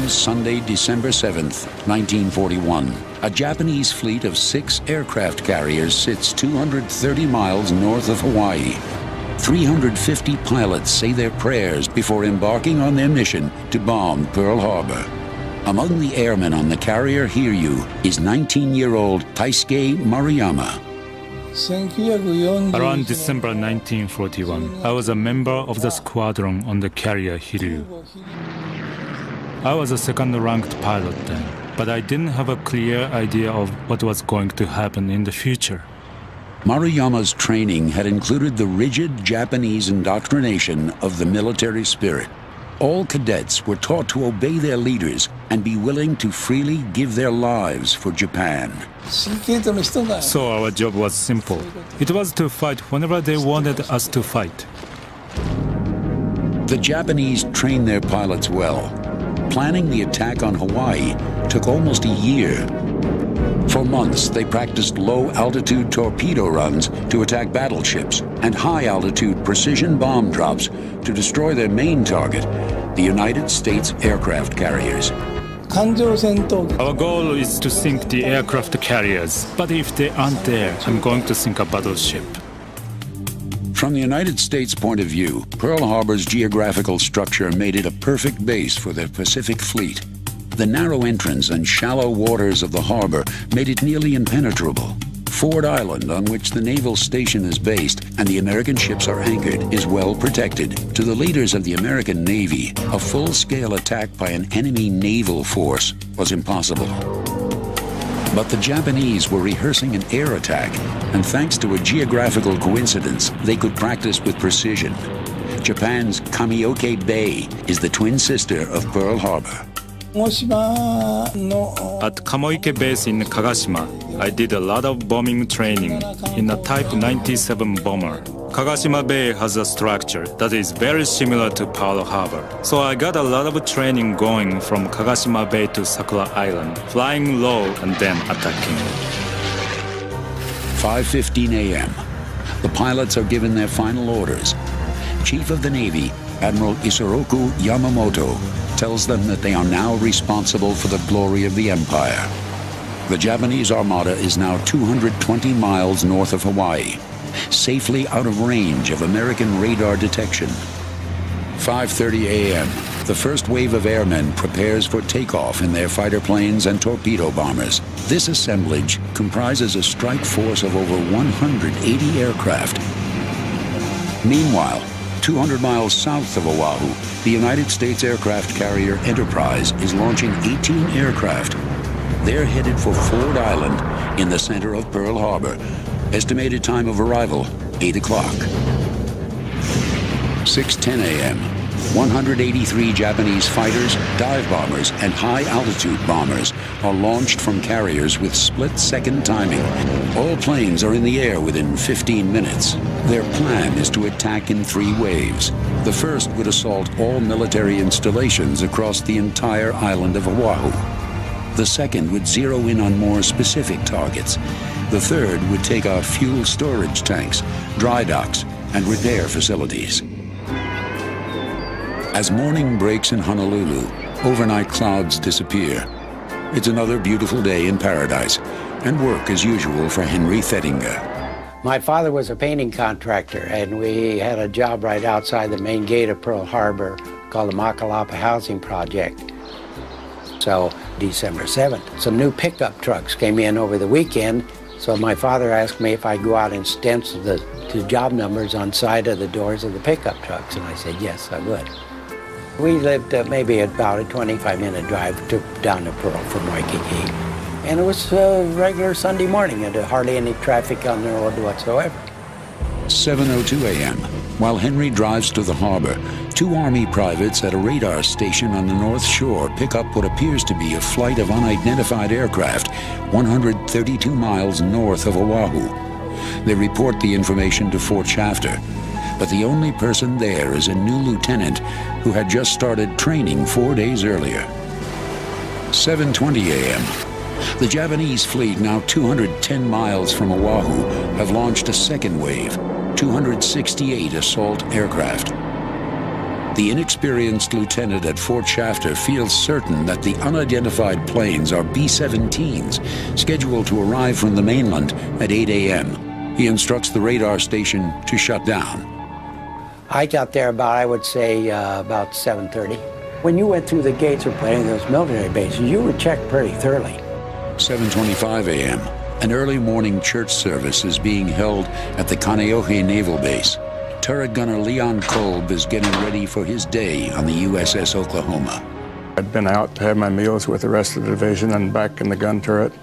time Sunday, December 7th, 1941. A Japanese fleet of 6 aircraft carriers sits 230 miles north of Hawaii. 350 pilots say their prayers before embarking on their mission to bomb Pearl Harbor. Among the airmen on the carrier Hiryu is 19-year-old Taisuke Maruyama. Around December 1941, I was a member of the squadron on the carrier Hiryu. I was a second-ranked pilot then, but I didn't have a clear idea of what was going to happen in the future. Maruyama's training had included the rigid Japanese indoctrination of the military spirit. All cadets were taught to obey their leaders and be willing to freely give their lives for Japan. So our job was simple. It was to fight whenever they wanted us to fight. The Japanese trained their pilots well. Planning the attack on Hawaii took almost a year. For months, they practiced low-altitude torpedo runs to attack battleships and high-altitude precision bomb drops to destroy their main target, the United States aircraft carriers. Our goal is to sink the aircraft carriers, but if they aren't there, I'm going to sink a battleship. From the United States' point of view, Pearl Harbor's geographical structure made it a perfect base for the Pacific Fleet. The narrow entrance and shallow waters of the harbor made it nearly impenetrable. Ford Island, on which the naval station is based and the American ships are anchored, is well protected. To the leaders of the American Navy, a full-scale attack by an enemy naval force was impossible. But the Japanese were rehearsing an air attack, and thanks to a geographical coincidence, they could practice with precision. Japan's Kameoke Bay is the twin sister of Pearl Harbor. At Kamoike base in Kagashima, I did a lot of bombing training in a Type 97 bomber. Kagashima Bay has a structure that is very similar to Pearl Harbor. So I got a lot of training going from Kagashima Bay to Sakura Island, flying low and then attacking. 5:15 a.m. The pilots are given their final orders. Chief of the Navy, Admiral Isoroku Yamamoto, tells them that they are now responsible for the glory of the empire. The Japanese armada is now 220 miles north of Hawaii, safely out of range of American radar detection. 5:30 a.m. The first wave of airmen prepares for takeoff in their fighter planes and torpedo bombers. This assemblage comprises a strike force of over 180 aircraft. Meanwhile, 200 miles south of Oahu, the United States aircraft carrier Enterprise is launching 18 aircraft. They're headed for Ford Island in the center of Pearl Harbor. Estimated time of arrival, 8 o'clock. 6:10 a.m. 183 Japanese fighters, dive bombers, and high-altitude bombers are launched from carriers with split-second timing. All planes are in the air within 15 minutes. Their plan is to attack in 3 waves. The first would assault all military installations across the entire island of Oahu. The second would zero in on more specific targets. The third would take out fuel storage tanks, dry docks, and repair facilities. As morning breaks in Honolulu, overnight clouds disappear. It's another beautiful day in paradise, and work as usual for Henry Thettinger. My father was a painting contractor, and we had a job right outside the main gate of Pearl Harbor called the Makalapa Housing Project. So December 7th, some new pickup trucks came in over the weekend, so my father asked me if I'd go out and stencil the job numbers on side of the doors of the pickup trucks, and I said yes, I would. We lived maybe about a 25-minute drive down to Pearl from Waikiki. And it was a regular Sunday morning, and hardly any traffic on the road whatsoever. 7:02 a.m. While Henry drives to the harbor, 2 Army privates at a radar station on the North Shore pick up what appears to be a flight of unidentified aircraft 132 miles north of Oahu. They report the information to Fort Shafter, but the only person there is a new lieutenant who had just started training 4 days earlier. 7:20 a.m. The Japanese fleet, now 210 miles from Oahu, have launched a second wave, 268 assault aircraft. The inexperienced lieutenant at Fort Shafter feels certain that the unidentified planes are B-17s, scheduled to arrive from the mainland at 8 a.m. He instructs the radar station to shut down. I got there about, I would say, about 7:30. When you went through the gates of any of those military bases, you were checked pretty thoroughly. 7:25 a.m. An early morning church service is being held at the Kaneohe Naval Base. Turret gunner Leon Kolb is getting ready for his day on the USS Oklahoma. I'd been out to have my meals with the rest of the division and back in the gun turret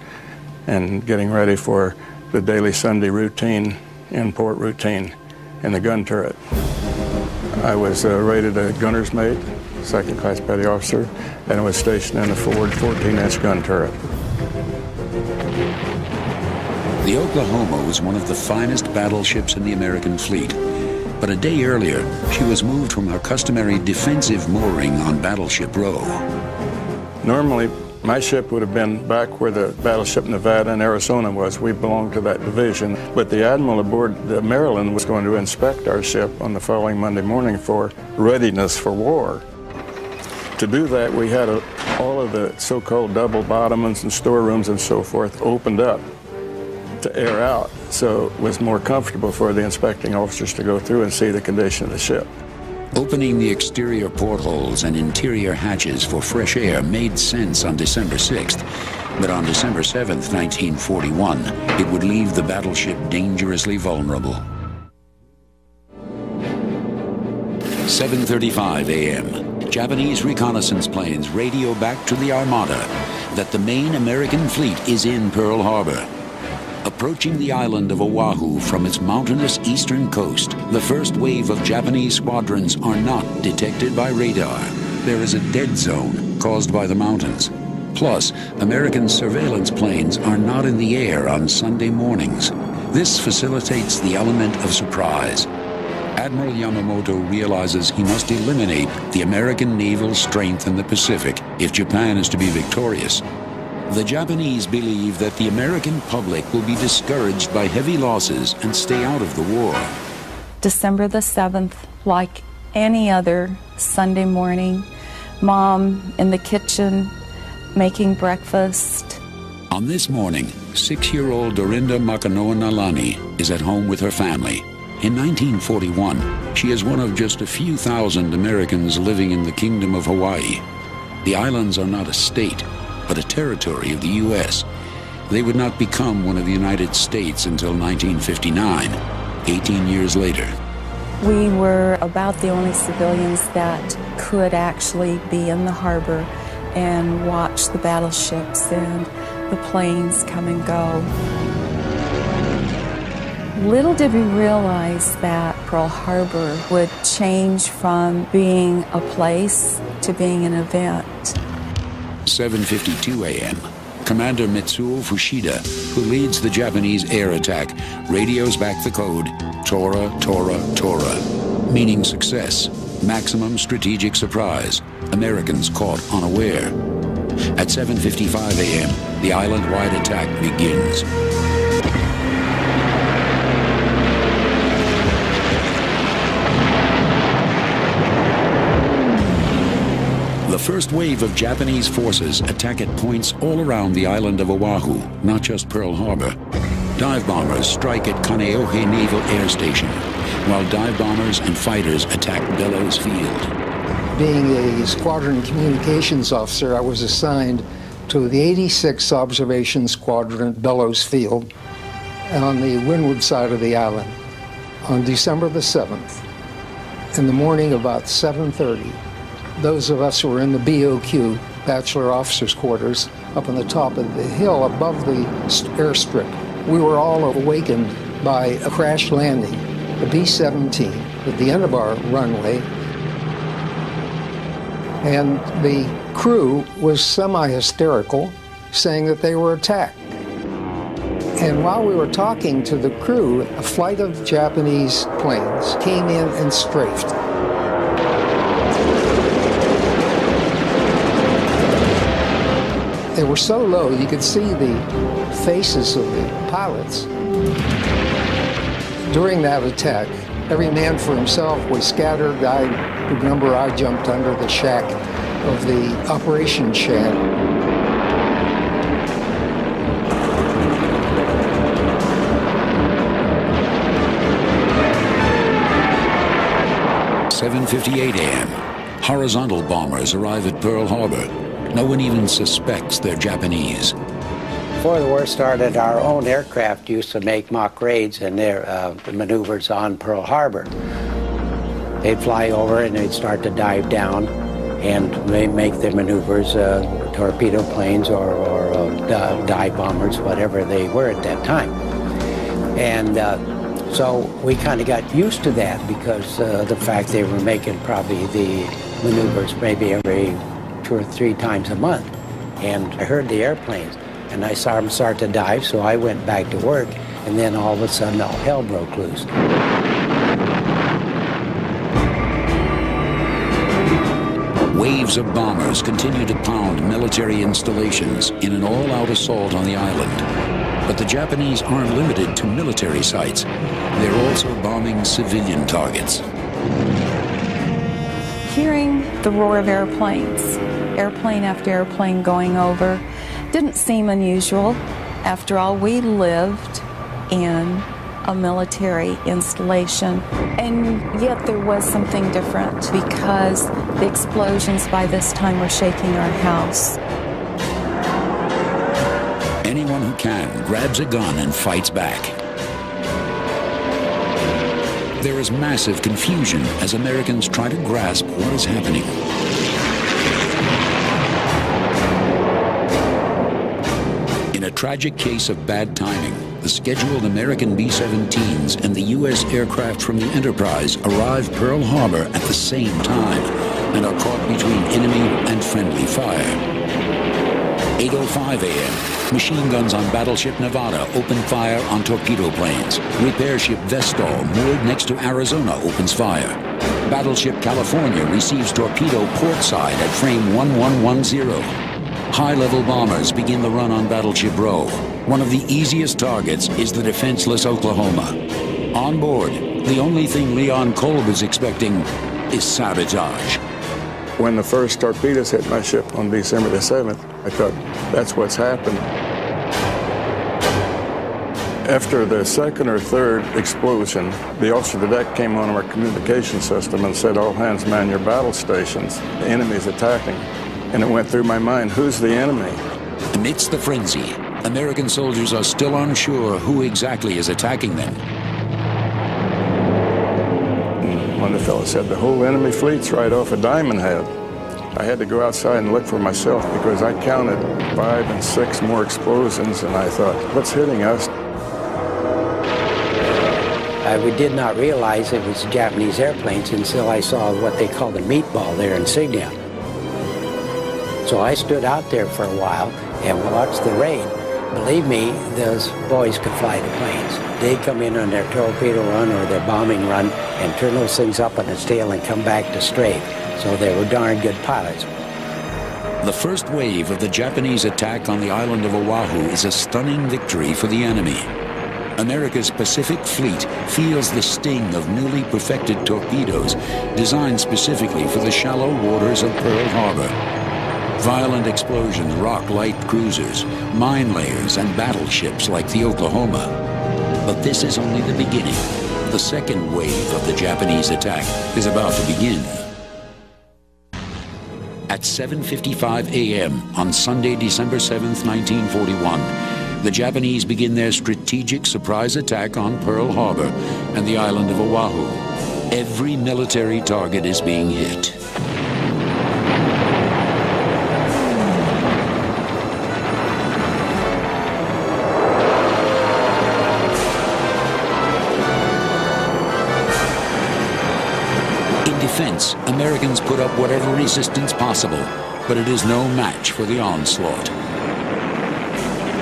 and getting ready for the daily Sunday routine, in-port routine in the gun turret. I was rated a gunner's mate, second class petty officer, and I was stationed in the forward 14-inch gun turret. The Oklahoma was one of the finest battleships in the American fleet. But a day earlier, she was moved from her customary defensive mooring on Battleship Row. Normally, my ship would have been back where the Battleship Nevada in Arizona was. We belonged to that division. But the admiral aboard the Maryland was going to inspect our ship on the following Monday morning for readiness for war. To do that, we had all of the so-called double bottoments and storerooms and so forth opened up to air out, so it was more comfortable for the inspecting officers to go through and see the condition of the ship. Opening the exterior portholes and interior hatches for fresh air made sense on December 6th, but on December 7th, 1941, it would leave the battleship dangerously vulnerable. 7:35 a.m. Japanese reconnaissance planes radio back to the Armada that the main American fleet is in Pearl Harbor. Approaching the island of Oahu from its mountainous eastern coast, the first wave of Japanese squadrons are not detected by radar. There is a dead zone caused by the mountains. Plus, American surveillance planes are not in the air on Sunday mornings. This facilitates the element of surprise. Admiral Yamamoto realizes he must eliminate the American naval strength in the Pacific if Japan is to be victorious. The Japanese believe that the American public will be discouraged by heavy losses and stay out of the war. December the 7th, like any other Sunday morning, Mom in the kitchen making breakfast. On this morning, 6-year-old Dorinda Makanoa Nalani is at home with her family. In 1941, she is one of just a few thousand Americans living in the Kingdom of Hawaii. The islands are not a state, but a territory of the U.S. They would not become one of the United States until 1959, 18 years later. We were about the only civilians that could actually be in the harbor and watch the battleships and the planes come and go. Little did we realize that Pearl Harbor would change from being a place to being an event. 7:52 a.m. Commander Mitsuo Fushida, who leads the Japanese air attack, radios back the code, Tora, Tora, Tora, meaning success, maximum strategic surprise, Americans caught unaware. At 7:55 a.m., the island-wide attack begins. The first wave of Japanese forces attack at points all around the island of Oahu, not just Pearl Harbor. Dive bombers strike at Kaneohe Naval Air Station, while dive bombers and fighters attack Bellows Field. Being a squadron communications officer, I was assigned to the 86th Observation Squadron at Bellows Field on the windward side of the island. On December the 7th, in the morning about 7:30, those of us who were in the BOQ, Bachelor Officers' Quarters, up on the top of the hill above the airstrip, we were all awakened by a crash landing, a B-17, at the end of our runway. And the crew was semi-hysterical, saying that they were attacked. And while we were talking to the crew, a flight of Japanese planes came in and strafed. They were so low you could see the faces of the pilots. During that attack, every man for himself was scattered. I remember I jumped under the shack of the operation shed. 7:58 a.m. Horizontal bombers arrive at Pearl Harbor. No one even suspects they're Japanese. Before the war started, our own aircraft used to make mock raids and their maneuvers on Pearl Harbor. They'd fly over and they'd start to dive down and make their maneuvers, torpedo planes or dive bombers, whatever they were at that time. And so we kind of got used to that because the fact they were making probably the maneuvers maybe every 2 or 3 times a month. And I heard the airplanes and I saw them start to dive, so I went back to work, and then all of a sudden all hell broke loose. Waves of bombers continue to pound military installations in an all-out assault on the island. But the Japanese aren't limited to military sites. They're also bombing civilian targets. Hearing the roar of airplanes, airplane after airplane going over, didn't seem unusual. After all, we lived in a military installation, and yet there was something different because the explosions by this time were shaking our house. Anyone who can grabs a gun and fights back. There is massive confusion as Americans try to grasp what is happening. In a tragic case of bad timing, the scheduled American B-17s and the U.S. aircraft from the Enterprise arrive Pearl Harbor at the same time and are caught between enemy and friendly fire. 8:05 a.m. Machine guns on battleship Nevada open fire on torpedo planes. Repair ship Vestal, moored next to Arizona, opens fire. Battleship California receives torpedo portside at frame 1110. High-level bombers begin the run on Battleship Row. One of the easiest targets is the defenseless Oklahoma. On board, the only thing Leon Kolb is expecting is sabotage. When the first torpedoes hit my ship on December the 7th, I thought, that's what's happened. After the second or third explosion, the officer of the deck came on our communication system and said, all hands man your battle stations. The enemy's attacking. And it went through my mind, who's the enemy? Amidst the frenzy, American soldiers are still unsure who exactly is attacking them. One of the fellows said, the whole enemy fleet's right off of Diamond Head. I had to go outside and look for myself because I counted 5 and 6 more explosions, and I thought, what's hitting us? We did not realize it was Japanese airplanes until I saw what they call the meatball, their insignia. So I stood out there for a while and watched the raid. Believe me, those boys could fly the planes. They'd come in on their torpedo run or their bombing run and turn those things up on its tail and come back to strafe. So they were darn good pilots. The first wave of the Japanese attack on the island of Oahu is a stunning victory for the enemy. America's Pacific Fleet feels the sting of newly perfected torpedoes designed specifically for the shallow waters of Pearl Harbor. Violent explosions rock light cruisers, mine layers, and battleships like the Oklahoma. But this is only the beginning. The second wave of the Japanese attack is about to begin. At 7:55 a.m. on Sunday, December 7th, 1941, the Japanese begin their strategic surprise attack on Pearl Harbor and the island of Oahu. Every military target is being hit. In defense, Americans put up whatever resistance possible, but it is no match for the onslaught.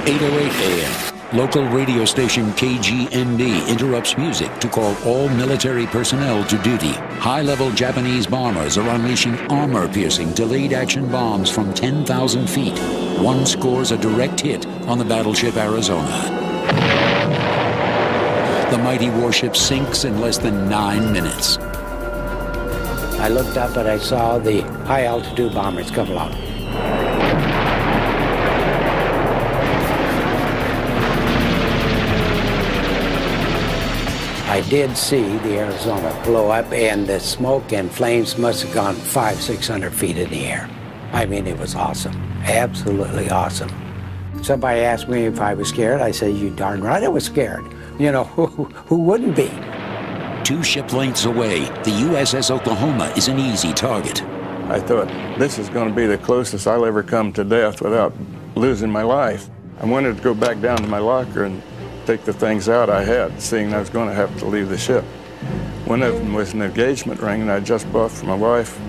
8:08 a.m. Local radio station KGMB interrupts music to call all military personnel to duty. High-level Japanese bombers are unleashing armor-piercing delayed-action bombs from 10,000 feet. One scores a direct hit on the battleship Arizona. The mighty warship sinks in less than 9 minutes. I looked up and I saw the high-altitude bombers come along. I did see the Arizona blow up, and the smoke and flames must have gone 500-600 feet in the air. I mean, it was awesome, absolutely awesome. Somebody asked me if I was scared. I said, "You darn right I was scared. You know, who wouldn't be?" 2 ship lengths away, the USS Oklahoma is an easy target. I thought, this is going to be the closest I'll ever come to death without losing my life. I wanted to go back down to my locker and take the things out I had, seeing I was going to have to leave the ship. One of them was an engagement ring that I just bought for my wife.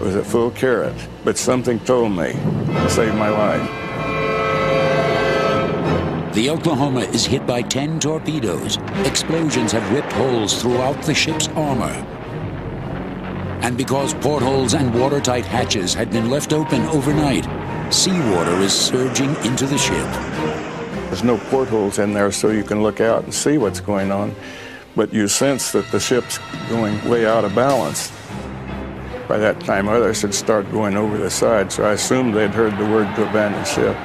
It was a full carat, but something told me to save my life. The Oklahoma is hit by 10 torpedoes. Explosions have ripped holes throughout the ship's armor. And because portholes and watertight hatches had been left open overnight, seawater is surging into the ship. There's no portholes in there so you can look out and see what's going on, but you sense that the ship's going way out of balance. By that time, others had started going over the side, so I assumed they'd heard the word to abandon ship.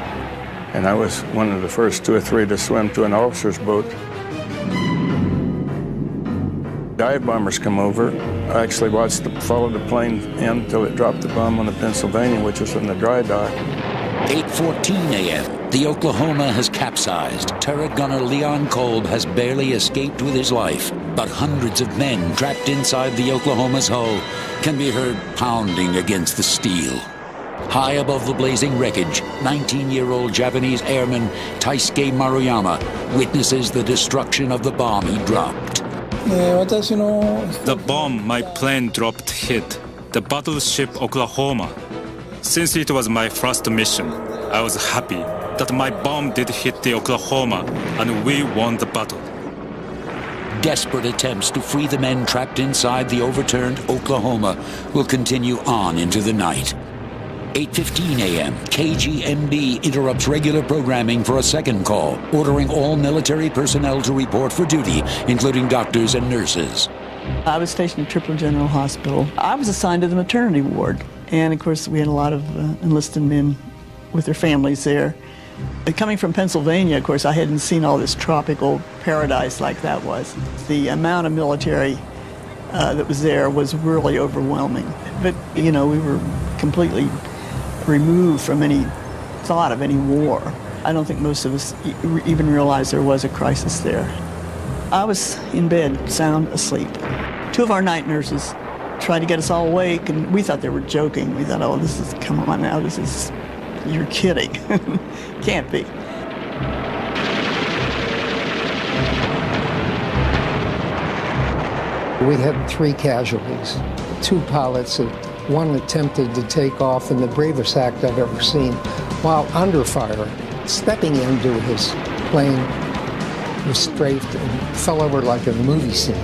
And I was one of the first 2 or 3 to swim to an officer's boat. Dive bombers come over. I actually followed the plane in until it dropped the bomb on the Pennsylvania, which was in the dry dock. 8:14 a.m. The Oklahoma has capsized. Turret gunner Leon Kolb has barely escaped with his life, but hundreds of men trapped inside the Oklahoma's hull can be heard pounding against the steel. High above the blazing wreckage, 19-year-old Japanese airman Taisuke Maruyama witnesses the destruction of the bomb he dropped. The bomb my plane dropped hit the battleship Oklahoma. Since it was my first mission, I was happy that my bomb did hit the Oklahoma and we won the battle. Desperate attempts to free the men trapped inside the overturned Oklahoma will continue on into the night. 8:15 a.m., KGMB interrupts regular programming for a second call, ordering all military personnel to report for duty, including doctors and nurses. I was stationed at Tripler General Hospital. I was assigned to the maternity ward, and of course we had a lot of enlisted men with their families there. Coming from Pennsylvania, of course, I hadn't seen all this tropical paradise like that was. The amount of military that was there was really overwhelming. But, you know, we were completely removed from any thought of any war. I don't think most of us even realized there was a crisis there. I was in bed, sound asleep. 2 of our night nurses tried to get us all awake, and we thought they were joking. We thought, oh, this is, come on now, this is, you're kidding. Can't be. We had 3 casualties, 2 pilots. One attempted to take off in the bravest act I've ever seen while under fire, stepping into his plane, was strafed and fell over like a movie scene.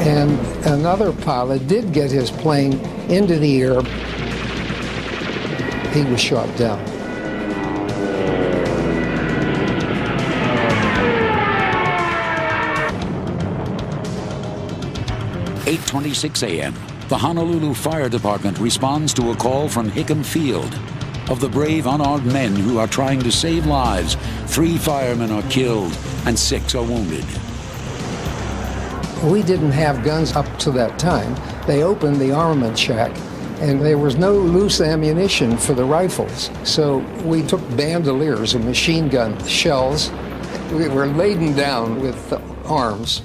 And another pilot did get his plane into the air. He was shot down. At 8:26 a.m., the Honolulu Fire Department responds to a call from Hickam Field. Of the brave unarmed men who are trying to save lives, 3 firemen are killed and 6 are wounded. We didn't have guns up to that time. They opened the armament shack, and there was no loose ammunition for the rifles. So we took bandoliers and machine gun shells. We were laden down with arms.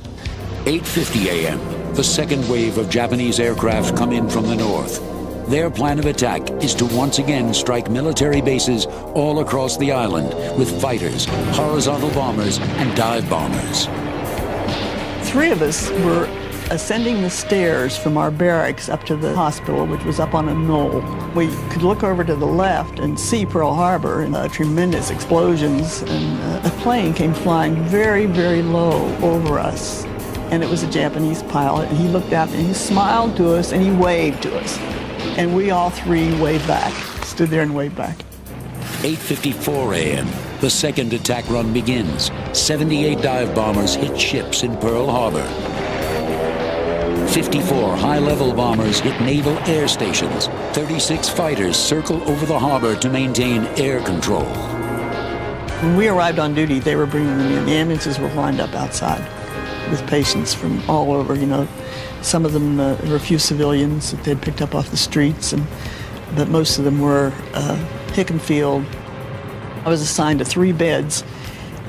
8:50 a.m., the second wave of Japanese aircraft come in from the north. Their plan of attack is to once again strike military bases all across the island with fighters, horizontal bombers, and dive bombers. 3 of us were ascending the stairs from our barracks up to the hospital, which was up on a knoll. We could look over to the left and see Pearl Harbor and tremendous explosions, and a plane came flying very, very low over us. And it was a Japanese pilot, and he looked out and he smiled to us and he waved to us. And we all 3 waved back, stood there and waved back. 8:54 a.m., the second attack run begins. 78 dive bombers hit ships in Pearl Harbor. 54 high-level bombers hit naval air stations. 36 fighters circle over the harbor to maintain air control. When we arrived on duty, they were bringing them in. The ambulances were lined up outside with patients from all over, you know. Some of them were a few civilians that they'd picked up off the streets, but most of them were Hickenfield. I was assigned to 3 beds,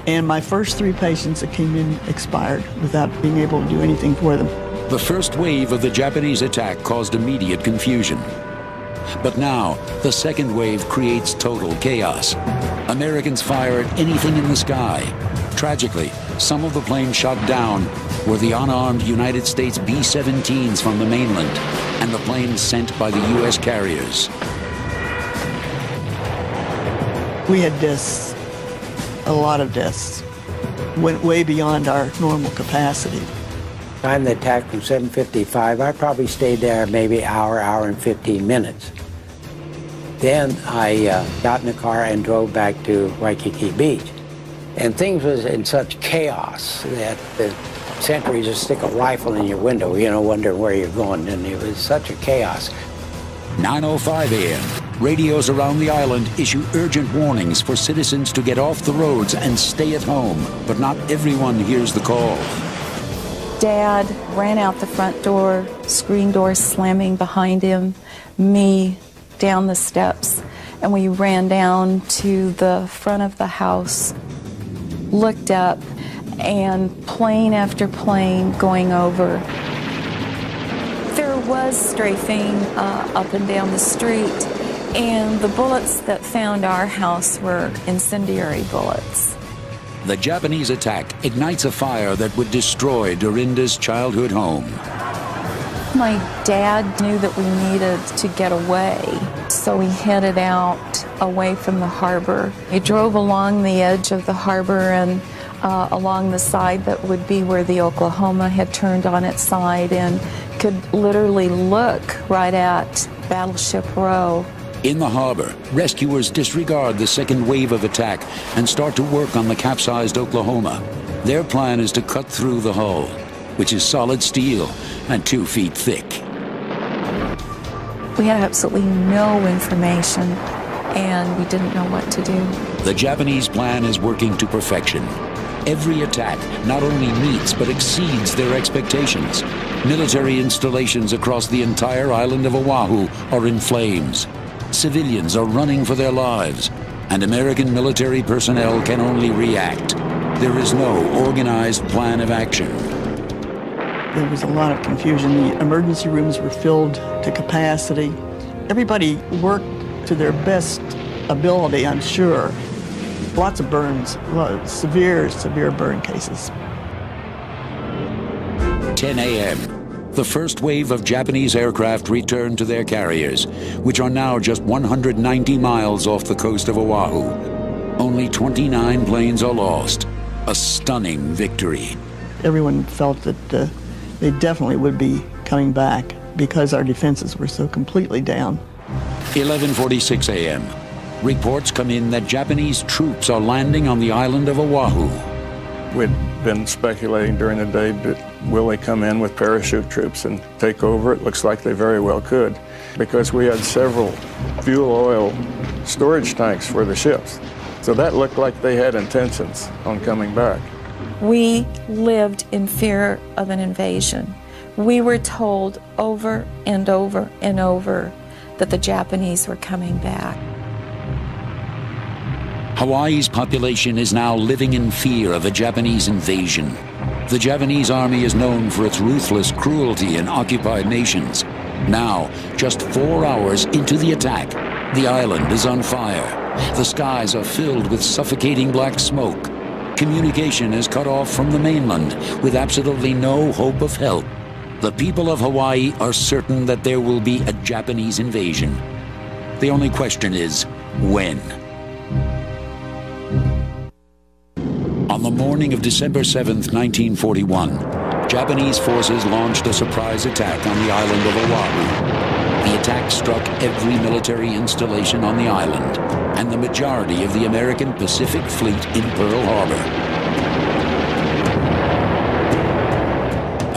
and my first 3 patients that came in expired without being able to do anything for them. The first wave of the Japanese attack caused immediate confusion. But now, the second wave creates total chaos. Americans fire at anything in the sky. Tragically, some of the planes shot down were the unarmed United States B-17s from the mainland and the planes sent by the U.S. carriers. We had deaths, a lot of deaths. Went way beyond our normal capacity. Time the attack from 7:55, I probably stayed there maybe hour and 15 minutes. Then I got in the car and drove back to Waikiki Beach. And things was in such chaos that the sentry just stick a rifle in your window, you know, wondering where you're going. And it was such a chaos. 9:05 a.m. Radios around the island issue urgent warnings for citizens to get off the roads and stay at home. But not everyone hears the call. Dad ran out the front door, screen door slamming behind him, me down the steps, and we ran down to the front of the house, looked up, and plane after plane going over. There was strafing up and down the street, and the bullets that found our house were incendiary bullets. The Japanese attack ignites a fire that would destroy Dorinda's childhood home. My dad knew that we needed to get away, so he headed out away from the harbor. He drove along the edge of the harbor and along the side that would be where the Oklahoma had turned on its side, and could literally look right at Battleship Row. In the harbor, rescuers disregard the second wave of attack and start to work on the capsized Oklahoma. Their plan is to cut through the hull, which is solid steel and 2 feet thick. We had absolutely no information, and we didn't know what to do. The Japanese plan is working to perfection. Every attack not only meets but exceeds their expectations. Military installations across the entire island of Oahu are in flames. Civilians are running for their lives, and American military personnel can only react. There is no organized plan of action. There was a lot of confusion. The emergency rooms were filled to capacity. Everybody worked to their best ability, I'm sure. Lots of burns, severe burn cases. 10 a.m. The first wave of Japanese aircraft returned to their carriers, which are now just 190 miles off the coast of Oahu. Only 29 planes are lost. A stunning victory. Everyone felt that they definitely would be coming back because our defenses were so completely down. 11:46 a.m. Reports come in that Japanese troops are landing on the island of Oahu. We'd been speculating during the day, will they come in with parachute troops and take over? It looks like they very well could, because we had several fuel oil storage tanks for the ships. So that looked like they had intentions on coming back. We lived in fear of an invasion. We were told over and over and over that the Japanese were coming back. Hawaii's population is now living in fear of a Japanese invasion. The Japanese army is known for its ruthless cruelty in occupied nations. Now, just 4 hours into the attack, the island is on fire. The skies are filled with suffocating black smoke. Communication is cut off from the mainland with absolutely no hope of help. The people of Hawaii are certain that there will be a Japanese invasion. The only question is, when? On the morning of December 7th, 1941, Japanese forces launched a surprise attack on the island of Oahu. The attack struck every military installation on the island and the majority of the American Pacific Fleet in Pearl Harbor.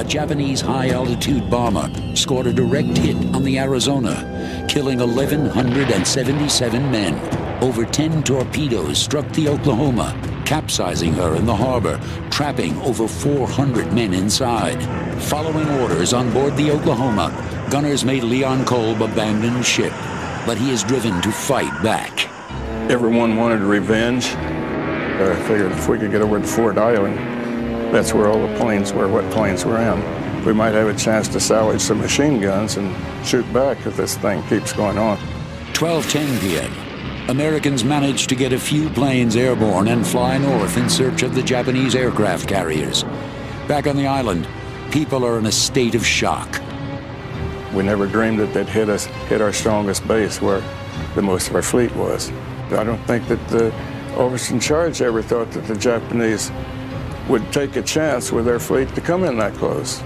A Japanese high-altitude bomber scored a direct hit on the Arizona, killing 1,177 men. Over 10 torpedoes struck the Oklahoma, capsizing her in the harbor, trapping over 400 men inside. Following orders on board the Oklahoma, gunners made Leon Kolb abandon ship, but he is driven to fight back. Everyone wanted revenge. I figured if we could get over to Ford Island, that's where all the planes were, what planes were in. We might have a chance to salvage some machine guns and shoot back if this thing keeps going on. 12:10 p.m. Americans managed to get a few planes airborne and fly north in search of the Japanese aircraft carriers. Back on the island, people are in a state of shock. We never dreamed that they'd hit our strongest base where the most of our fleet was. I don't think that the officer in charge ever thought that the Japanese would take a chance with their fleet to come in that close.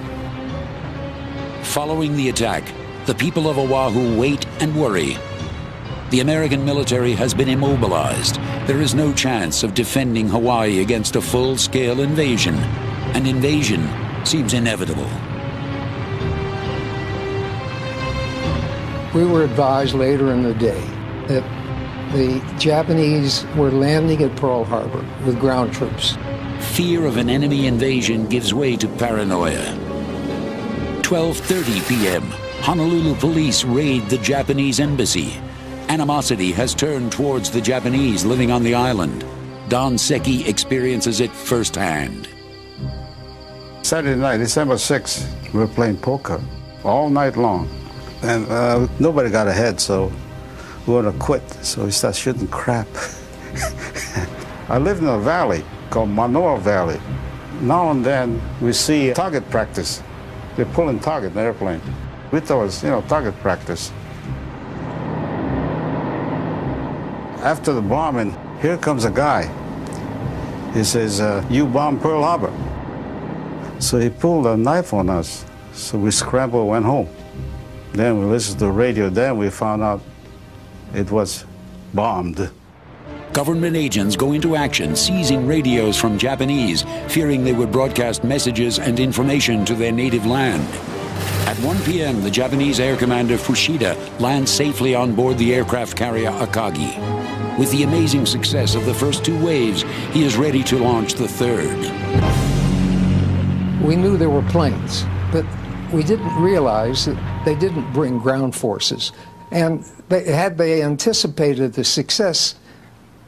Following the attack, the people of Oahu wait and worry. The American military has been immobilized. There is no chance of defending Hawaii against a full-scale invasion. An invasion seems inevitable. We were advised later in the day that the Japanese were landing at Pearl Harbor with ground troops. Fear of an enemy invasion gives way to paranoia. 12:30 p.m., Honolulu police raid the Japanese embassy. Animosity has turned towards the Japanese living on the island. Don Seki experiences it firsthand. Saturday night, December 6th, we were playing poker all night long. And nobody got ahead, so we want to quit. So we started shooting crap. I live in a valley called Manoa Valley. Now and then we see target practice. They're pulling target in the airplane. We thought it was, target practice. After the bombing, here comes a guy. He says, you bombed Pearl Harbor. So he pulled a knife on us. So we scrambled and went home. Then we listened to the radio. Then we found out it was bombed. Government agents go into action, seizing radios from Japanese, fearing they would broadcast messages and information to their native land. At 1 p.m., the Japanese Air Commander Fushida lands safely on board the aircraft carrier Akagi. With the amazing success of the first two waves, he is ready to launch the third. We knew there were planes, but we didn't realize that they didn't bring ground forces. And had they anticipated the success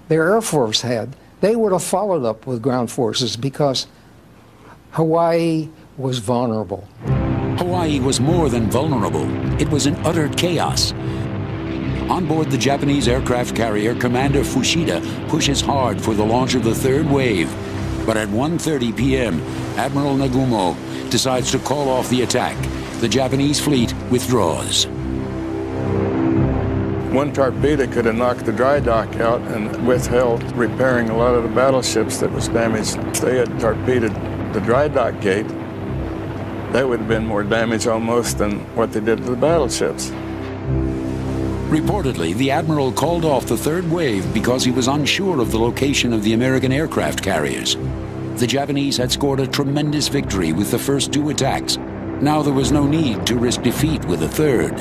their Air Force had, they would have followed up with ground forces because Hawaii was vulnerable. Hawaii was more than vulnerable. It was in utter chaos. On board the Japanese aircraft carrier, Commander Fushida pushes hard for the launch of the third wave. But at 1:30 p.m., Admiral Nagumo decides to call off the attack. The Japanese fleet withdraws. One torpedo could have knocked the dry dock out and withheld repairing a lot of the battleships that was damaged. If they had torpedoed the dry dock gate, that would have been more damage almost than what they did to the battleships. Reportedly, the Admiral called off the third wave because he was unsure of the location of the American aircraft carriers. The Japanese had scored a tremendous victory with the first two attacks. Now there was no need to risk defeat with a third.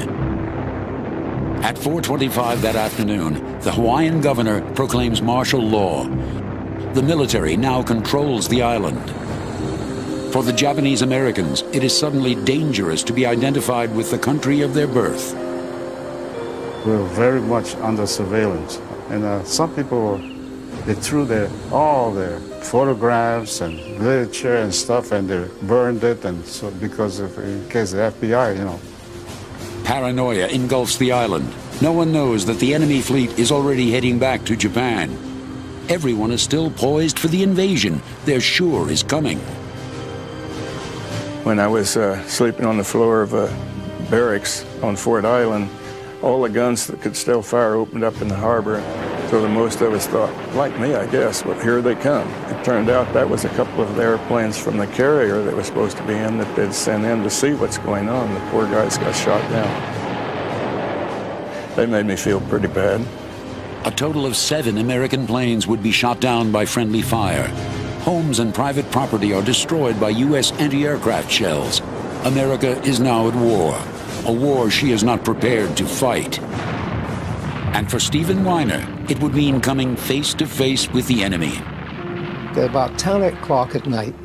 At 4:25 that afternoon, the Hawaiian governor proclaims martial law. The military now controls the island. For the Japanese Americans, it is suddenly dangerous to be identified with the country of their birth. We're very much under surveillance. And some people, they threw all their photographs and literature and stuff, and they burned it, and so because of, in case the FBI, Paranoia engulfs the island. No one knows that the enemy fleet is already heading back to Japan. Everyone is still poised for the invasion they're sure is coming. When I was sleeping on the floor of a barracks on Ford Island, all the guns that could still fire opened up in the harbor. So the most of us thought, like me, I guess, well, here they come. It turned out that was a couple of the airplanes from the carrier that was supposed to be in that they'd sent in to see what's going on. The poor guys got shot down. They made me feel pretty bad. A total of 7 American planes would be shot down by friendly fire. Homes and private property are destroyed by U.S. anti-aircraft shells. America is now at war, a war she is not prepared to fight. And for Stephen Weiner, it would mean coming face to face with the enemy. At about 10 o'clock at night,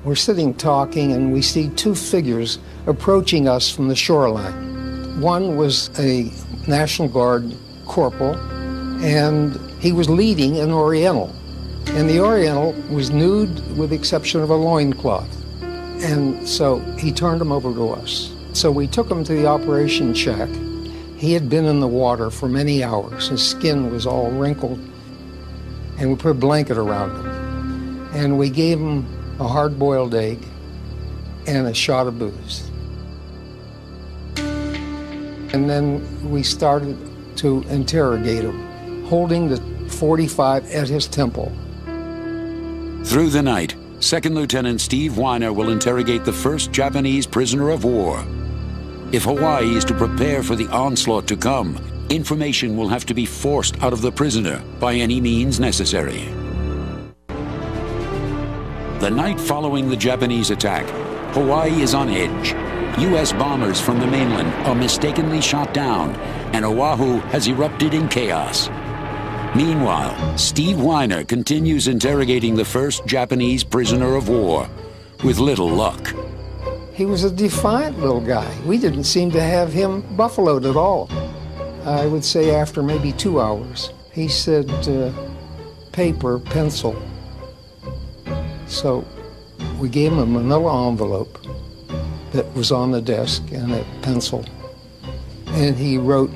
we're sitting talking and we see 2 figures approaching us from the shoreline. One was a National Guard corporal, and he was leading an Oriental. And the Oriental was nude with the exception of a loincloth. And so he turned him over to us. So we took him to the operation shack. He had been in the water for many hours. His skin was all wrinkled. And we put a blanket around him. And we gave him a hard-boiled egg and a shot of booze. And then we started to interrogate him, holding the .45 at his temple. Through the night, Second Lieutenant Steve Weiner will interrogate the first Japanese prisoner of war. If Hawaii is to prepare for the onslaught to come, information will have to be forced out of the prisoner by any means necessary. The night following the Japanese attack, Hawaii is on edge. U.S. bombers from the mainland are mistakenly shot down, and Oahu has erupted in chaos. Meanwhile, Steve Weiner continues interrogating the first Japanese prisoner of war, with little luck. He was a defiant little guy. We didn't seem to have him buffaloed at all. I would say after maybe 2 hours, he said, paper, pencil. So we gave him a manila envelope that was on the desk and a pencil. And he wrote,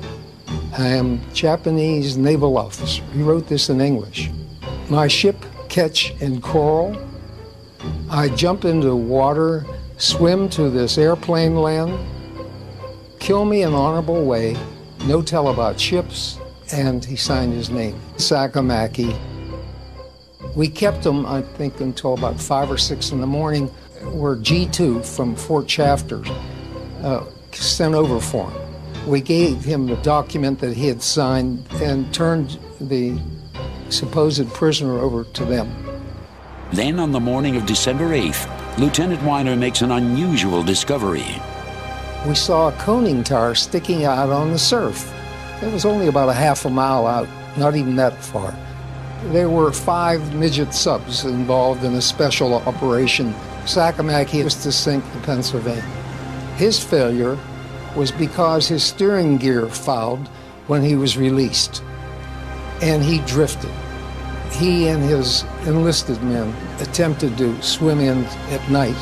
"I am Japanese naval officer." He wrote this in English. "My ship catch in coral. I jump into water, swim to this airplane land. Kill me in honorable way. No tell about ships." And he signed his name, Sakamaki. We kept him, I think, until about 5 or 6 in the morning, where G2 from Fort Shafter sent over for him. We gave him the document that he had signed and turned the supposed prisoner over to them. Then on the morning of December 8th, Lieutenant Weiner makes an unusual discovery. We saw a coning tower sticking out on the surf. It was only about a half a mile out, not even that far. There were 5 midget subs involved in a special operation. Sakamaki was to sink the Pennsylvania. His failure was because his steering gear fouled when he was released, and he drifted. He and his enlisted men attempted to swim in at night,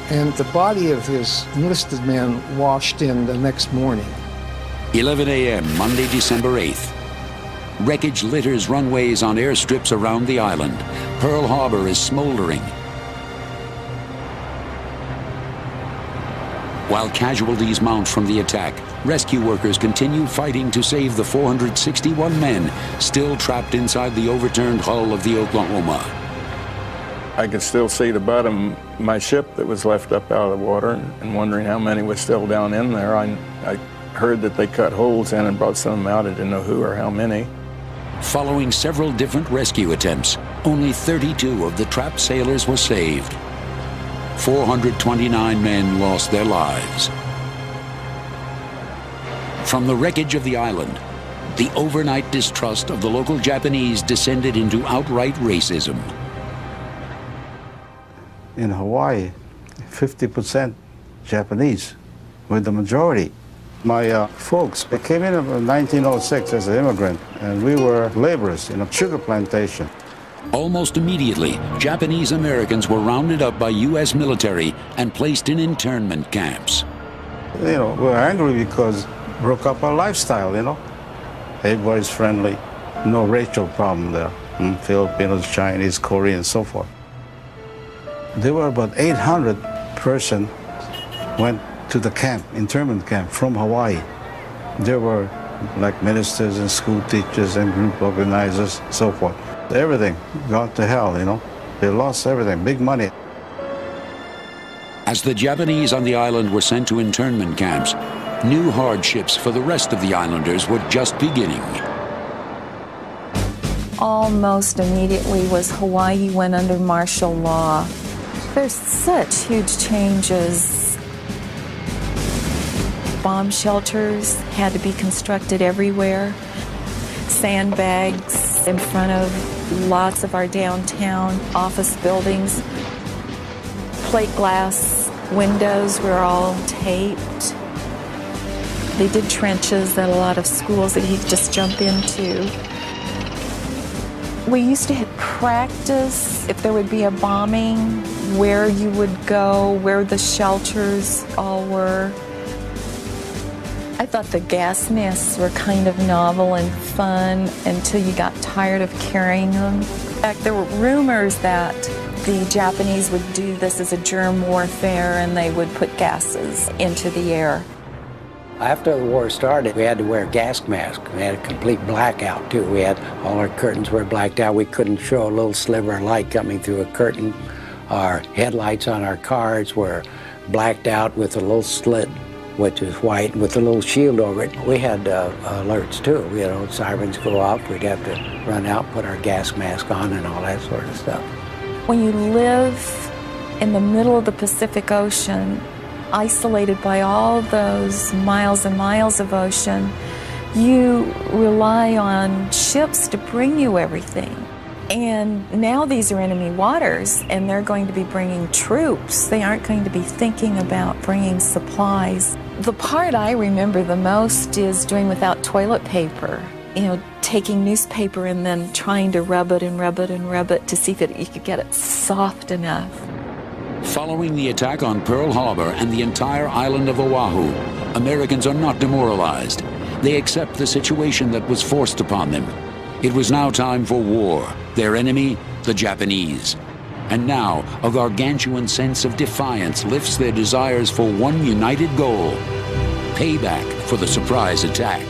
and the body of his enlisted man washed in the next morning. 11 a.m., Monday, December 8th. Wreckage litters runways on airstrips around the island. Pearl Harbor is smoldering. While casualties mount from the attack, rescue workers continue fighting to save the 461 men still trapped inside the overturned hull of the Oklahoma. I could still see the bottom of my ship that was left up out of the water, and wondering how many was still down in there. I heard that they cut holes in and brought some out. I didn't know who or how many. Following several different rescue attempts, only 32 of the trapped sailors were saved. 429 men lost their lives. From the wreckage of the island, the overnight distrust of the local Japanese descended into outright racism. In Hawaii, 50% Japanese were the majority. My folks, they came in 1906 as an immigrant, and we were laborers in a sugar plantation. Almost immediately, Japanese Americans were rounded up by U.S. military and placed in internment camps. You know, we're angry because broke up our lifestyle, you know. Everybody's friendly, no racial problem there. Filipinos, Chinese, Koreans, so forth. There were about 800 person went to the camp, internment camp from Hawaii. There were like ministers and school teachers and group organizers, so forth. Everything gone to hell, you know. They lost everything, big money. As the Japanese on the island were sent to internment camps, new hardships for the rest of the islanders were just beginning. Almost immediately was Hawaii went under martial law. There's such huge changes. Bomb shelters had to be constructed everywhere. Sandbags in front of lots of our downtown office buildings. Plate glass windows were all taped. They did trenches at a lot of schools that he'd just jump into. We used to have practice if there would be a bombing, where you would go, where the shelters all were. I thought the gas masks were kind of novel and fun until you got tired of carrying them. In fact, there were rumors that the Japanese would do this as a germ warfare and they would put gases into the air. After the war started, we had to wear gas masks. We had a complete blackout, too. We had all our curtains were blacked out. We couldn't show a little sliver of light coming through a curtain. Our headlights on our cars were blacked out with a little slit, which is white, with a little shield over it. We had alerts, too. We had sirens go off. We'd have to run out, put our gas mask on, and all that sort of stuff. When you live in the middle of the Pacific Ocean, isolated by all those miles and miles of ocean, you rely on ships to bring you everything. And now these are enemy waters, and they're going to be bringing troops. They aren't going to be thinking about bringing supplies. The part I remember the most is doing without toilet paper. You know, taking newspaper and then trying to rub it and rub it and rub it to see if you could get it soft enough. Following the attack on Pearl Harbor and the entire island of Oahu, Americans are not demoralized. They accept the situation that was forced upon them. It was now time for war. Their enemy, the Japanese. And now, a gargantuan sense of defiance lifts their desires for one united goal: payback for the surprise attack.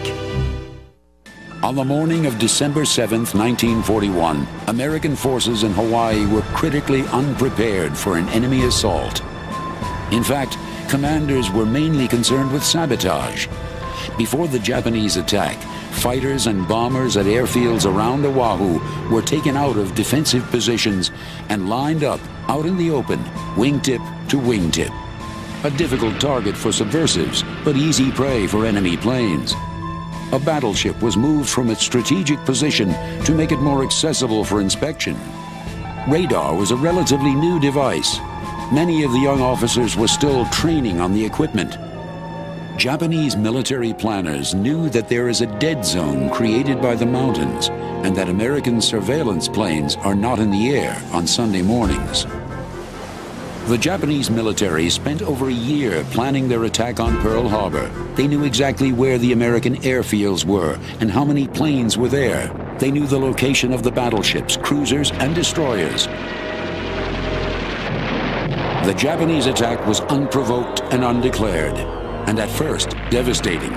On the morning of December 7th, 1941, American forces in Hawaii were critically unprepared for an enemy assault. In fact, commanders were mainly concerned with sabotage. Before the Japanese attack, fighters and bombers at airfields around Oahu were taken out of defensive positions and lined up out in the open, wingtip to wingtip. A difficult target for subversives, but easy prey for enemy planes. A battleship was moved from its strategic position to make it more accessible for inspection. Radar was a relatively new device. Many of the young officers were still training on the equipment. Japanese military planners knew that there is a dead zone created by the mountains and that American surveillance planes are not in the air on Sunday mornings. The Japanese military spent over a year planning their attack on Pearl Harbor. They knew exactly where the American airfields were and how many planes were there. They knew the location of the battleships, cruisers, and destroyers. The Japanese attack was unprovoked and undeclared, and at first devastating.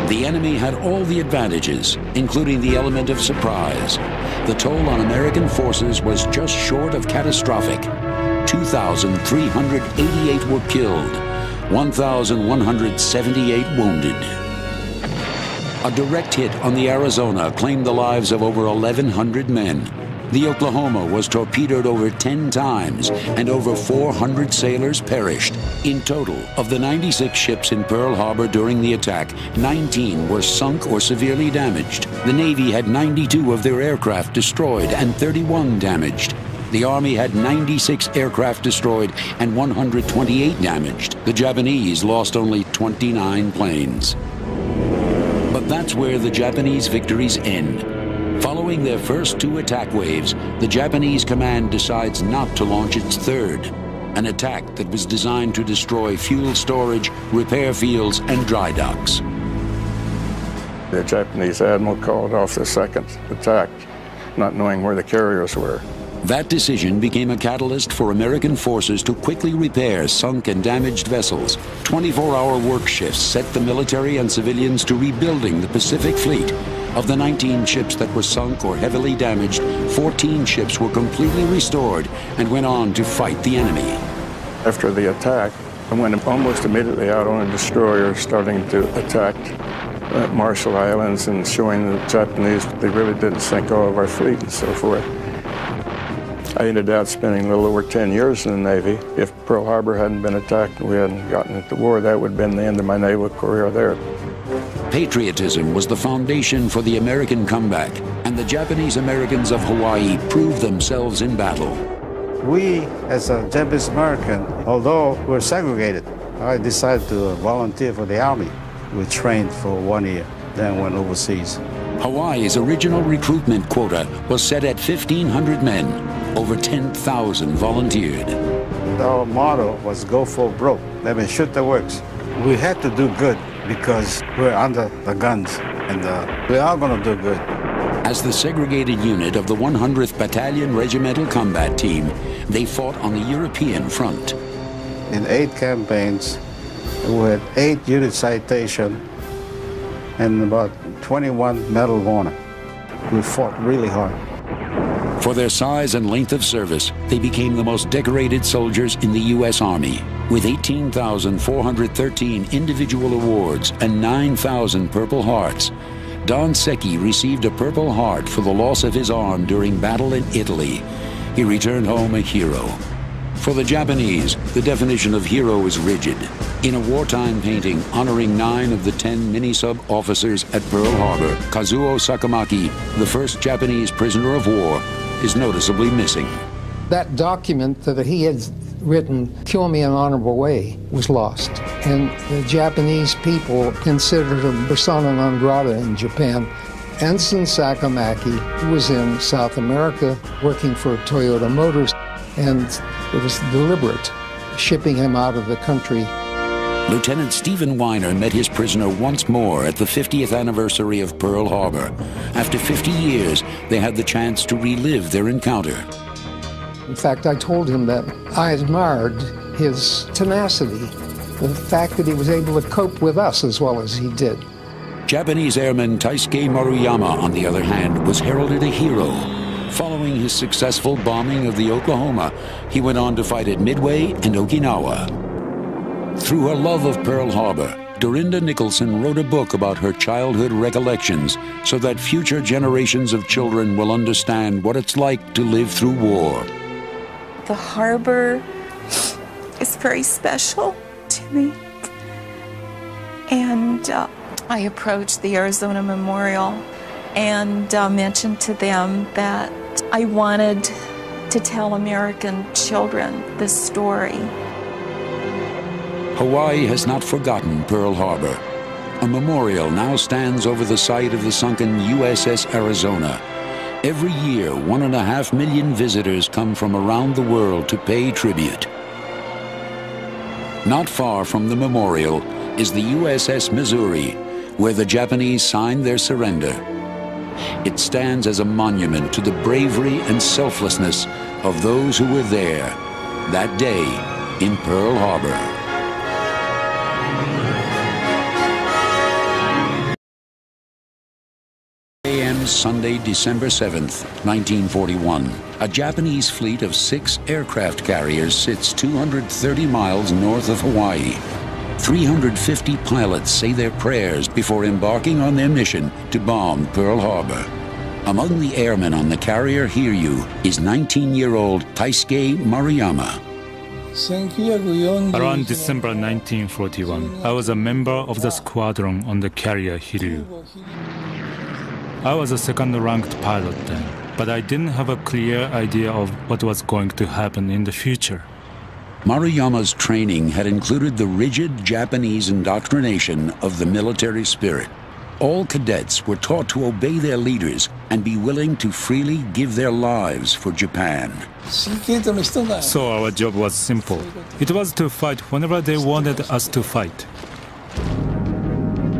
The enemy had all the advantages, including the element of surprise. The toll on American forces was just short of catastrophic. 2,388 were killed, 1,178 wounded. A direct hit on the Arizona claimed the lives of over 1,100 men. The Oklahoma was torpedoed over 10 times, and over 400 sailors perished. In total, of the 96 ships in Pearl Harbor during the attack, 19 were sunk or severely damaged. The Navy had 92 of their aircraft destroyed and 31 damaged. The Army had 96 aircraft destroyed and 128 damaged. The Japanese lost only 29 planes. But that's where the Japanese victories end. Following their first two attack waves, the Japanese command decides not to launch its third, an attack that was designed to destroy fuel storage, repair fields, and dry docks. The Japanese admiral called off the second attack, not knowing where the carriers were. That decision became a catalyst for American forces to quickly repair sunk and damaged vessels. 24-hour work shifts set the military and civilians to rebuilding the Pacific Fleet. Of the 19 ships that were sunk or heavily damaged, 14 ships were completely restored and went on to fight the enemy. After the attack, I went almost immediately out on a destroyer, starting to attack Marshall Islands and showing the Japanese they really didn't sink all of our fleet and so forth. I ended up spending a little over 10 years in the Navy. If Pearl Harbor hadn't been attacked and we hadn't gotten into war, that would have been the end of my naval career there. Patriotism was the foundation for the American comeback, and the Japanese Americans of Hawaii proved themselves in battle. We, as a Japanese American, although we're segregated, I decided to volunteer for the Army. We trained for 1 year, then went overseas. Hawaii's original recruitment quota was set at 1,500 men. Over 10,000 volunteered. Our motto was go for broke. That means shoot the works. We had to do good because we're under the guns, and we are going to do good. As the segregated unit of the 100th Battalion Regimental Combat Team, they fought on the European front. In 8 campaigns, we had 8 unit citations and about 21 Medal of Honor. We fought really hard. For their size and length of service, they became the most decorated soldiers in the U.S. Army, with 18,413 individual awards and 9,000 Purple Hearts. Don Secchi received a Purple Heart for the loss of his arm during battle in Italy. He returned home a hero. For the Japanese, the definition of hero is rigid. In a wartime painting honoring 9 of the 10 mini-sub officers at Pearl Harbor, Kazuo Sakamaki, the first Japanese prisoner of war, is noticeably missing. That document that he had written, "Kill me in an honorable way," was lost. And the Japanese people considered him persona non grata in Japan. Ensign Sakamaki was in South America working for Toyota Motors, and it was deliberate, shipping him out of the country. Lieutenant Stephen Weiner met his prisoner once more at the 50th anniversary of Pearl Harbor. After 50 years, they had the chance to relive their encounter. In fact, I told him that I admired his tenacity, the fact that he was able to cope with us as well as he did. Japanese airman Taisuke Maruyama, on the other hand, was heralded a hero. Following his successful bombing of the Oklahoma, he went on to fight at Midway and Okinawa. Through her love of Pearl Harbor, Dorinda Nicholson wrote a book about her childhood recollections so that future generations of children will understand what it's like to live through war. The harbor is very special to me. And I approached the Arizona Memorial and mentioned to them that I wanted to tell American children this story. Hawaii has not forgotten Pearl Harbor. A memorial now stands over the site of the sunken USS Arizona. Every year, 1.5 million visitors come from around the world to pay tribute. Not far from the memorial is the USS Missouri, where the Japanese signed their surrender. It stands as a monument to the bravery and selflessness of those who were there that day in Pearl Harbor. Sunday, December 7th, 1941. A Japanese fleet of 6 aircraft carriers sits 230 miles north of Hawaii. 350 pilots say their prayers before embarking on their mission to bomb Pearl Harbor. Among the airmen on the carrier Hiryu is 19-year-old Taisuke Maruyama. Around December 1941, I was a member of the squadron on the carrier Hiryu. I was a second-ranked pilot then, but I didn't have a clear idea of what was going to happen in the future. Maruyama's training had included the rigid Japanese indoctrination of the military spirit. All cadets were taught to obey their leaders and be willing to freely give their lives for Japan. So our job was simple. It was to fight whenever they wanted us to fight.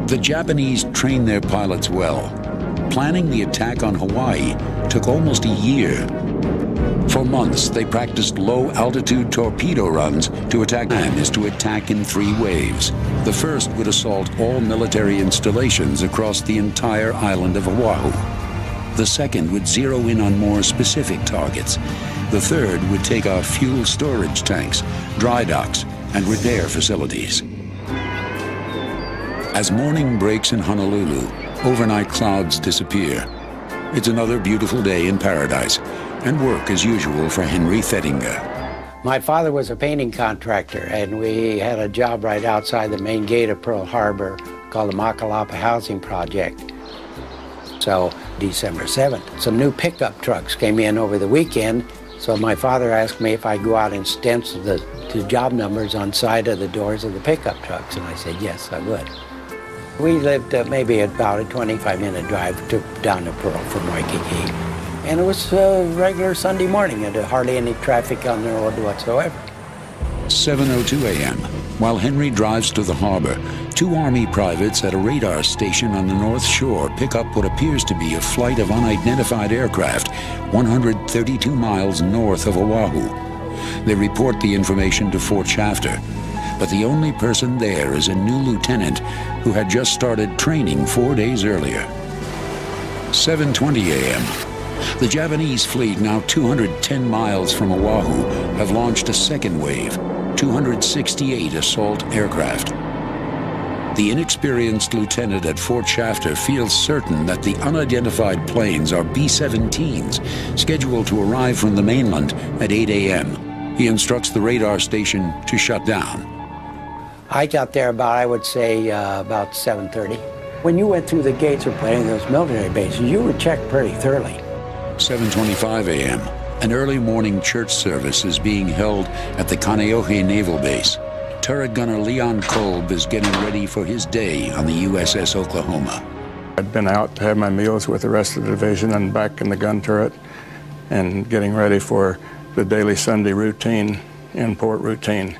The Japanese trained their pilots well. Planning the attack on Hawaii took almost a year. For months, they practiced low-altitude torpedo runs to attack. The plan is to attack in 3 waves. The first would assault all military installations across the entire island of Oahu. The second would zero in on more specific targets. The third would take out fuel storage tanks, dry docks, and repair facilities. As morning breaks in Honolulu, overnight clouds disappear. It's another beautiful day in paradise, and work as usual for Henry Thettinger. My father was a painting contractor, and we had a job right outside the main gate of Pearl Harbor called the Makalapa Housing Project. So December 7th, some new pickup trucks came in over the weekend, so my father asked me if I'd go out and stencil the job numbers on side of the doors of the pickup trucks, and I said yes, I would. We lived maybe about a 25-minute drive down to Pearl from Waikiki. And it was a regular Sunday morning, and hardly any traffic on the road whatsoever. 7:02 a.m. While Henry drives to the harbor, 2 Army privates at a radar station on the North Shore pick up what appears to be a flight of unidentified aircraft 132 miles north of Oahu. They report the information to Fort Shafter, but the only person there is a new lieutenant who had just started training 4 days earlier. 7:20 a.m. The Japanese fleet, now 210 miles from Oahu, have launched a second wave, 268 assault aircraft. The inexperienced lieutenant at Fort Shafter feels certain that the unidentified planes are B-17s, scheduled to arrive from the mainland at 8 a.m. He instructs the radar station to shut down. I got there about, I would say, about 7:30. When you went through the gates of any of those military bases, you were checked pretty thoroughly. 7:25 a.m. An early morning church service is being held at the Kaneohe Naval Base. Turret gunner Leon Kolb is getting ready for his day on the USS Oklahoma. I'd been out to have my meals with the rest of the division and back in the gun turret and getting ready for the daily Sunday routine, in-port routine.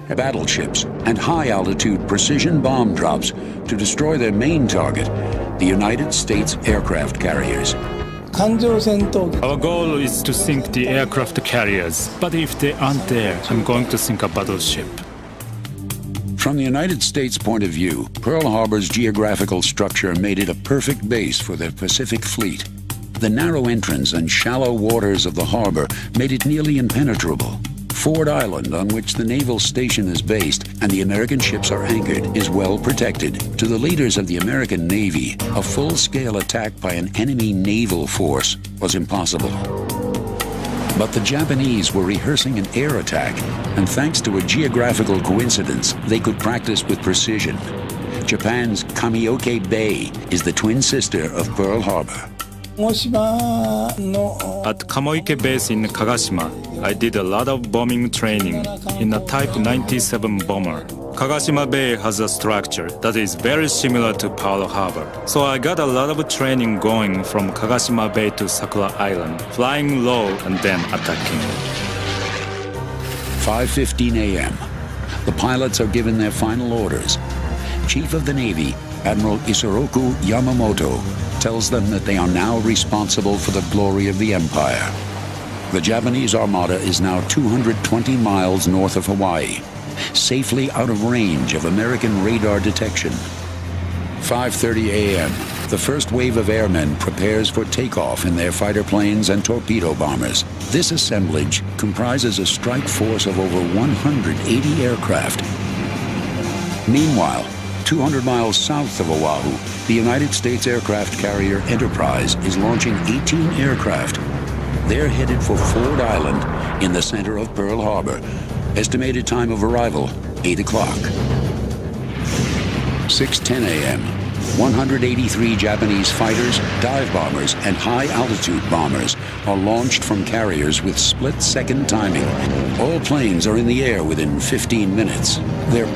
Battleships and high-altitude precision bomb drops to destroy their main target, the United States aircraft carriers. Our goal is to sink the aircraft carriers, but if they aren't there, I'm going to sink a battleship. From the United States' point of view, Pearl Harbor's geographical structure made it a perfect base for the Pacific Fleet. The narrow entrance and shallow waters of the harbor made it nearly impenetrable. Ford Island, on which the naval station is based and the American ships are anchored, is well protected. To the leaders of the American Navy, a full-scale attack by an enemy naval force was impossible. But the Japanese were rehearsing an air attack, and thanks to a geographical coincidence, they could practice with precision. Japan's Kameoke Bay is the twin sister of Pearl Harbor. At Kamoike base in Kagashima, I did a lot of bombing training in a Type 97 bomber. Kagashima Bay has a structure that is very similar to Pearl Harbor. So I got a lot of training going from Kagashima Bay to Sakura Island, flying low and then attacking. 5:15 a.m. The pilots are given their final orders. Chief of the Navy, Admiral Isoroku Yamamoto, tells them that they are now responsible for the glory of the empire. The Japanese armada is now 220 miles north of Hawaii, safely out of range of American radar detection. 5:30 a.m. The first wave of airmen prepares for takeoff in their fighter planes and torpedo bombers. This assemblage comprises a strike force of over 180 aircraft. Meanwhile, 200 miles south of Oahu, the United States aircraft carrier Enterprise is launching 18 aircraft. They're headed for Ford Island in the center of Pearl Harbor. Estimated time of arrival, 8 o'clock. 6:10 a.m. 183 Japanese fighters, dive bombers, and high-altitude bombers are launched from carriers with split-second timing. All planes are in the air within 15 minutes. They're